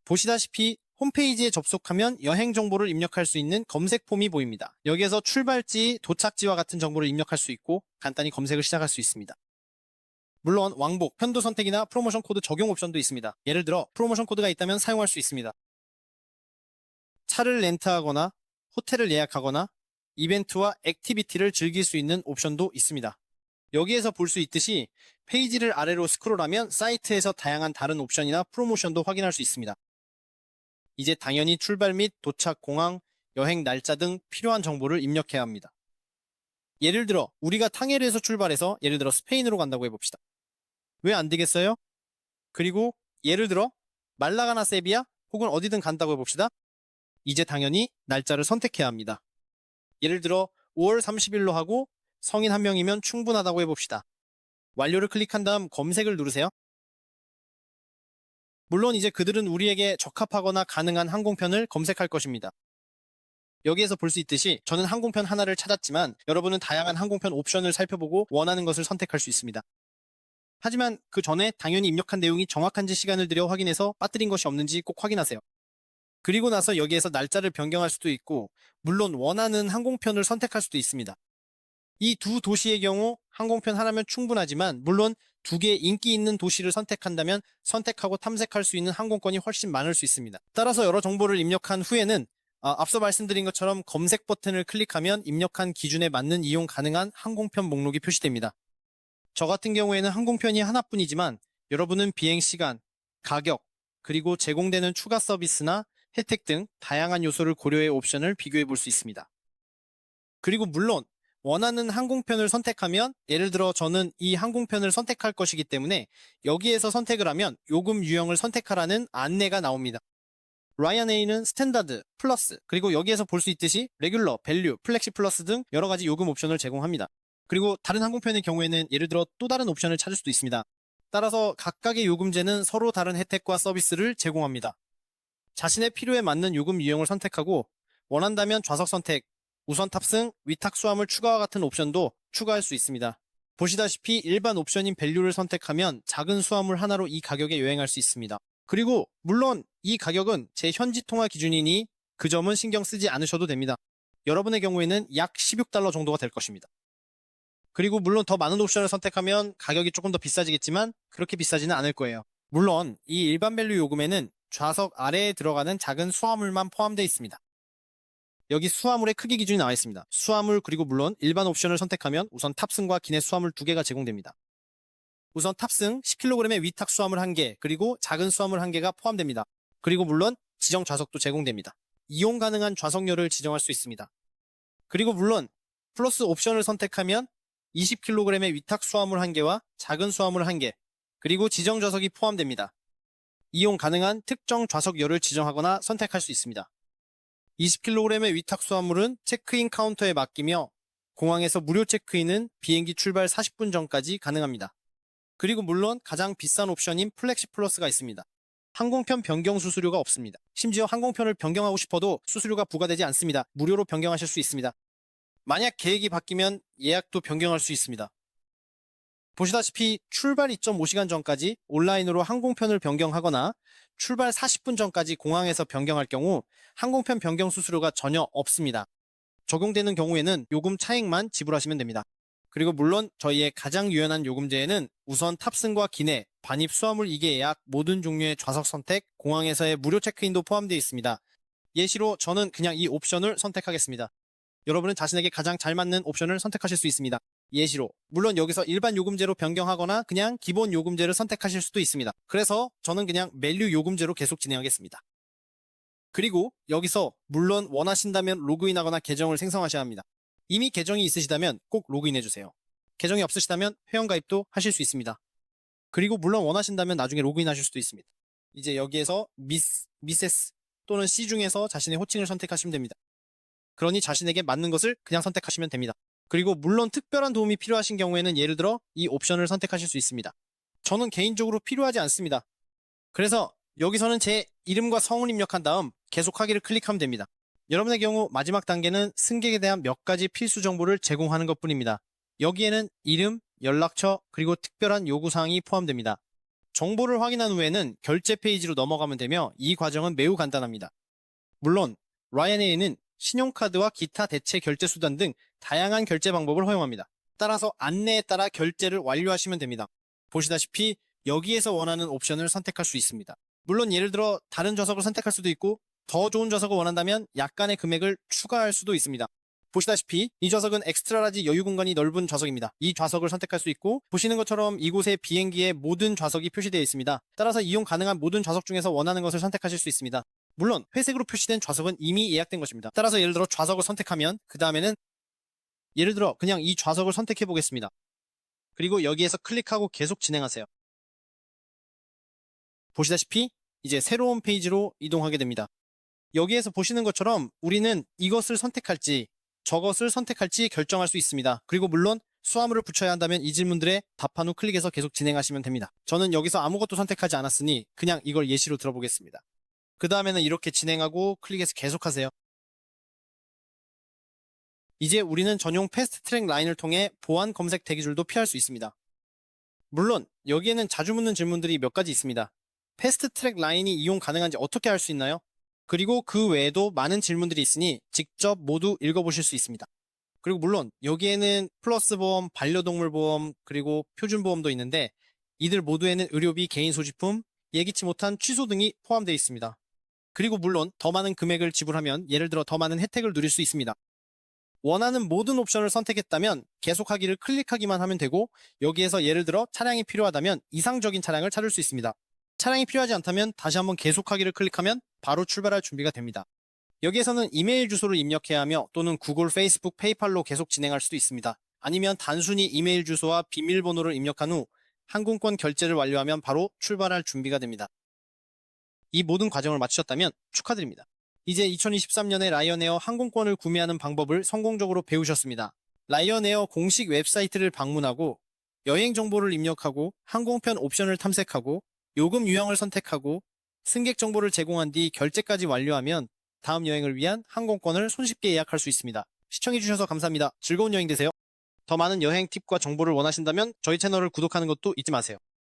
보시다시피 홈페이지에 접속하면 여행 정보를 입력할 수 있는 검색 폼이 보입니다. 여기에서 출발지, 도착지와 같은 정보를 입력할 수 있고 간단히 검색을 시작할 수 있습니다. 물론 왕복, 편도 선택이나 프로모션 코드 적용 옵션도 있습니다. 예를 들어 프로모션 코드가 있다면 사용할 수 있습니다. 차를 렌트하거나 호텔을 예약하거나 이벤트와 액티비티를 즐길 수 있는 옵션도 있습니다. 여기에서 볼 수 있듯이 페이지를 아래로 스크롤하면 사이트에서 다양한 다른 옵션이나 프로모션도 확인할 수 있습니다. 이제 당연히 출발 및 도착 공항, 여행 날짜 등 필요한 정보를 입력해야 합니다. 예를 들어 우리가 탕헤르에서 출발해서 예를 들어 스페인으로 간다고 해봅시다. 왜 안 되겠어요? 그리고 예를 들어 말라가나 세비야 혹은 어디든 간다고 해봅시다. 이제 당연히 날짜를 선택해야 합니다. 예를 들어 5월 30일로 하고 성인 한 명이면 충분하다고 해봅시다. 완료를 클릭한 다음 검색을 누르세요. 물론 이제 그들은 우리에게 적합하거나 가능한 항공편을 검색할 것입니다. 여기에서 볼 수 있듯이 저는 항공편 하나를 찾았지만 여러분은 다양한 항공편 옵션을 살펴보고 원하는 것을 선택할 수 있습니다. 하지만 그 전에 당연히 입력한 내용이 정확한지 시간을 들여 확인해서 빠뜨린 것이 없는지 꼭 확인하세요. 그리고 나서 여기에서 날짜를 변경할 수도 있고 물론 원하는 항공편을 선택할 수도 있습니다. 이 두 도시의 경우 항공편 하나면 충분하지만 물론 두 개의 인기 있는 도시를 선택한다면 선택하고 탐색할 수 있는 항공권이 훨씬 많을 수 있습니다. 따라서 여러 정보를 입력한 후에는 앞서 말씀드린 것처럼 검색 버튼을 클릭하면 입력한 기준에 맞는 이용 가능한 항공편 목록이 표시됩니다. 저 같은 경우에는 항공편이 하나뿐이지만 여러분은 비행시간, 가격, 그리고 제공되는 추가 서비스나 혜택 등 다양한 요소를 고려해 옵션을 비교해 볼 수 있습니다. 그리고 물론 원하는 항공편을 선택하면 예를 들어 저는 이 항공편을 선택할 것이기 때문에 여기에서 선택을 하면 요금 유형을 선택하라는 안내가 나옵니다. 라이언에이는 스탠다드, 플러스, 그리고 여기에서 볼 수 있듯이 레귤러, 밸류, 플렉시 플러스 등 여러 가지 요금 옵션을 제공합니다. 그리고 다른 항공편의 경우에는 예를 들어 또 다른 옵션을 찾을 수도 있습니다. 따라서 각각의 요금제는 서로 다른 혜택과 서비스를 제공합니다. 자신의 필요에 맞는 요금 유형을 선택하고 원한다면 좌석 선택, 우선 탑승, 위탁 수화물 추가와 같은 옵션도 추가할 수 있습니다. 보시다시피 일반 옵션인 밸류를 선택하면 작은 수화물 하나로 이 가격에 여행할 수 있습니다. 그리고 물론 이 가격은 제 현지 통화 기준이니 그 점은 신경 쓰지 않으셔도 됩니다. 여러분의 경우에는 약 16달러 정도가 될 것입니다. 그리고 물론 더 많은 옵션을 선택하면 가격이 조금 더 비싸지겠지만 그렇게 비싸지는 않을 거예요. 물론 이 일반 밸류 요금에는 좌석 아래에 들어가는 작은 수화물만 포함되어 있습니다. 여기 수화물의 크기 기준이 나와 있습니다. 수화물 그리고 물론 일반 옵션을 선택하면 우선 탑승과 기내 수화물 2개가 제공됩니다. 우선 탑승 10kg의 위탁 수화물 1개 그리고 작은 수화물 1개가 포함됩니다. 그리고 물론 지정 좌석도 제공됩니다. 이용 가능한 좌석열을 지정할 수 있습니다. 그리고 물론 플러스 옵션을 선택하면 20kg의 위탁 수화물 1개와 작은 수화물 1개 그리고 지정 좌석이 포함됩니다. 이용 가능한 특정 좌석열을 지정하거나 선택할 수 있습니다. 20kg의 위탁 수화물은 체크인 카운터에 맡기며 공항에서 무료 체크인은 비행기 출발 40분 전까지 가능합니다. 그리고 물론 가장 비싼 옵션인 플렉시 플러스가 있습니다. 항공편 변경 수수료가 없습니다. 심지어 항공편을 변경하고 싶어도 수수료가 부과되지 않습니다. 무료로 변경하실 수 있습니다. 만약 계획이 바뀌면 예약도 변경할 수 있습니다. 보시다시피 출발 2.5시간 전까지 온라인으로 항공편을 변경하거나 출발 40분 전까지 공항에서 변경할 경우 항공편 변경 수수료가 전혀 없습니다. 적용되는 경우에는 요금 차액만 지불하시면 됩니다. 그리고 물론 저희의 가장 유연한 요금제에는 우선 탑승과 기내, 반입 수화물 2개 예약, 모든 종류의 좌석 선택, 공항에서의 무료 체크인도 포함되어 있습니다. 예시로 저는 그냥 이 옵션을 선택하겠습니다. 여러분은 자신에게 가장 잘 맞는 옵션을 선택하실 수 있습니다. 예시로 물론 여기서 일반 요금제로 변경하거나 그냥 기본 요금제를 선택하실 수도 있습니다. 그래서 저는 그냥 밸류 요금제로 계속 진행하겠습니다. 그리고 여기서 물론 원하신다면 로그인하거나 계정을 생성하셔야 합니다. 이미 계정이 있으시다면 꼭 로그인해주세요. 계정이 없으시다면 회원가입도 하실 수 있습니다. 그리고 물론 원하신다면 나중에 로그인하실 수도 있습니다. 이제 여기에서 미세스 또는 C 중에서 자신의 호칭을 선택하시면 됩니다. 그러니 자신에게 맞는 것을 그냥 선택하시면 됩니다. 그리고 물론 특별한 도움이 필요하신 경우에는 예를 들어 이 옵션을 선택하실 수 있습니다. 저는 개인적으로 필요하지 않습니다. 그래서 여기서는 제 이름과 성을 입력한 다음 계속하기를 클릭하면 됩니다. 여러분의 경우 마지막 단계는 승객에 대한 몇 가지 필수 정보를 제공하는 것뿐입니다. 여기에는 이름, 연락처, 그리고 특별한 요구사항이 포함됩니다. 정보를 확인한 후에는 결제 페이지로 넘어가면 되며 이 과정은 매우 간단합니다. 물론 라이언에어는 신용카드와 기타 대체 결제 수단 등 다양한 결제 방법을 허용합니다. 따라서 안내에 따라 결제를 완료하시면 됩니다. 보시다시피 여기에서 원하는 옵션을 선택할 수 있습니다. 물론 예를 들어 다른 좌석을 선택할 수도 있고 더 좋은 좌석을 원한다면 약간의 금액을 추가할 수도 있습니다. 보시다시피 이 좌석은 엑스트라 라지 여유 공간이 넓은 좌석입니다. 이 좌석을 선택할 수 있고 보시는 것처럼 이곳에 비행기의 모든 좌석이 표시되어 있습니다. 따라서 이용 가능한 모든 좌석 중에서 원하는 것을 선택하실 수 있습니다. 물론 회색으로 표시된 좌석은 이미 예약된 것입니다. 따라서 예를 들어 좌석을 선택하면 그 다음에는 예를 들어 그냥 이 좌석을 선택해 보겠습니다. 그리고 여기에서 클릭하고 계속 진행하세요. 보시다시피 이제 새로운 페이지로 이동하게 됩니다. 여기에서 보시는 것처럼 우리는 이것을 선택할지 저것을 선택할지 결정할 수 있습니다. 그리고 물론 수화물을 붙여야 한다면 이 질문들에 답한 후 클릭해서 계속 진행하시면 됩니다. 저는 여기서 아무것도 선택하지 않았으니 그냥 이걸 예시로 들어보겠습니다. 그 다음에는 이렇게 진행하고 클릭해서 계속하세요. 이제 우리는 전용 패스트 트랙 라인을 통해 보안 검색 대기줄도 피할 수 있습니다. 물론 여기에는 자주 묻는 질문들이 몇 가지 있습니다. 패스트 트랙 라인이 이용 가능한지 어떻게 알 수 있나요? 그리고 그 외에도 많은 질문들이 있으니 직접 모두 읽어보실 수 있습니다. 그리고 물론 여기에는 플러스 보험, 반려동물 보험, 그리고 표준 보험도 있는데 이들 모두에는 의료비, 개인 소지품, 예기치 못한 취소 등이 포함되어 있습니다. 그리고 물론 더 많은 금액을 지불하면 예를 들어 더 많은 혜택을 누릴 수 있습니다. 원하는 모든 옵션을 선택했다면 계속하기를 클릭하기만 하면 되고 여기에서 예를 들어 차량이 필요하다면 이상적인 차량을 찾을 수 있습니다. 차량이 필요하지 않다면 다시 한번 계속하기를 클릭하면 바로 출발할 준비가 됩니다. 여기에서는 이메일 주소를 입력해야 하며 또는 구글, 페이스북, 페이팔로 계속 진행할 수도 있습니다. 아니면 단순히 이메일 주소와 비밀번호를 입력한 후 항공권 결제를 완료하면 바로 출발할 준비가 됩니다. 이 모든 과정을 마치셨다면 축하드립니다. 이제 2023년에 라이언에어 항공권을 구매하는 방법을 성공적으로 배우셨습니다. 라이언에어 공식 웹사이트를 방문하고 여행 정보를 입력하고 항공편 옵션을 탐색하고 요금 유형을 선택하고 승객 정보를 제공한 뒤 결제까지 완료하면 다음 여행을 위한 항공권을 손쉽게 예약할 수 있습니다. 시청해주셔서 감사합니다. 즐거운 여행 되세요. 더 많은 여행 팁과 정보를 원하신다면 저희 채널을 구독하는 것도 잊지 마세요.